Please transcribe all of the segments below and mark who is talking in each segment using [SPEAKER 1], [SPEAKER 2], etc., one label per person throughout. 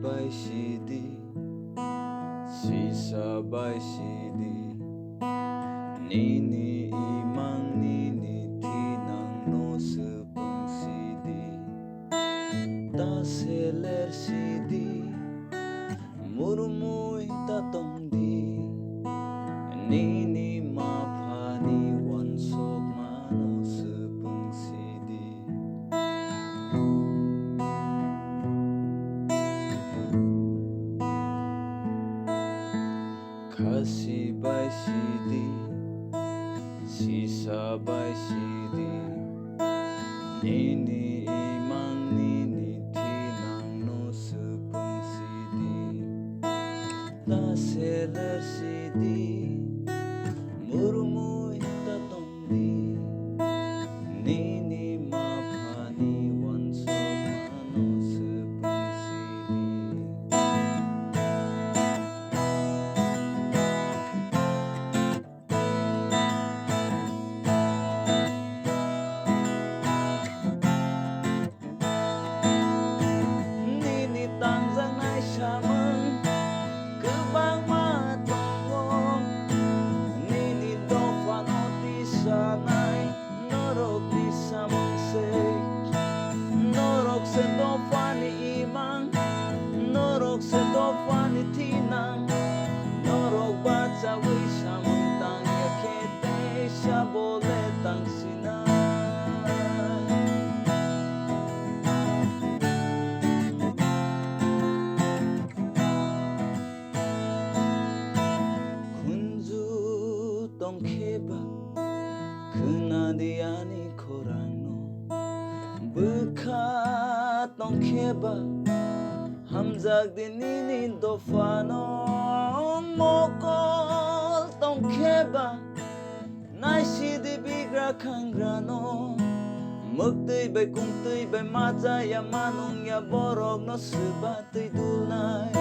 [SPEAKER 1] by CD Sisa by CD Nini imang nini tinang no sepeng CD Ta seler CD Murumui tatong di Nini mapani wansok mano sepeng CD Kasih by CD Sisa by CD Nini imang nini tinang no sepeng CD Ta seler CD Murumui tatong di Nini mapani wansok mano sepeng CD Tangzang ay siyamang Kebang matongong Nini do fanoti sanay Norok di samang sek Norok se do fani imang Norok se do fani tinang Norok baca wi samang tang yakete Siya boletang sinay Tongkeba Kenadiani korangno Bekat tongkeba Hamzak dinini dofano Mokol tongkeba Naisi di bigra kangrano Mugtui bay kungtui bay maja ya manung ya borok no sebatui dulnai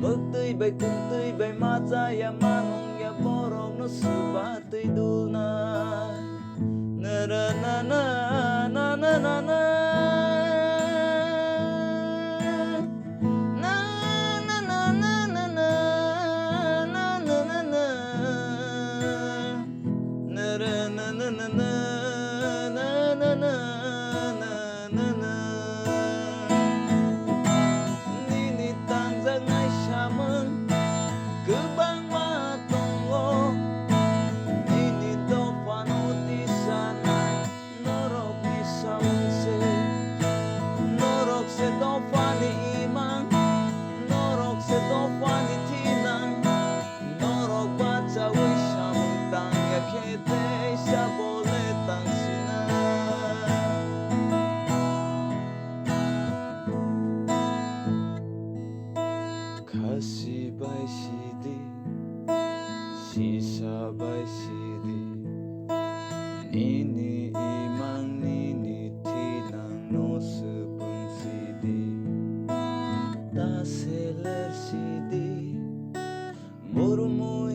[SPEAKER 1] Mugtui bay kungtui bay maja ya manung ya borok no sebatui dulnai Na na na na na na na na Na na na na na na na na na na Na na na na na na na na Nini tangzang ay siyamang Kebang matongo Nini do panoti sanay Norok di samang se Norok se do fani imang Norok se do fani tinang Norok baca wi siyamang tang yakete Siya boletang sinay Kasih by CD Sisa by CD Nini imang nini tinang no sepeng CD Ta seler CD Murumui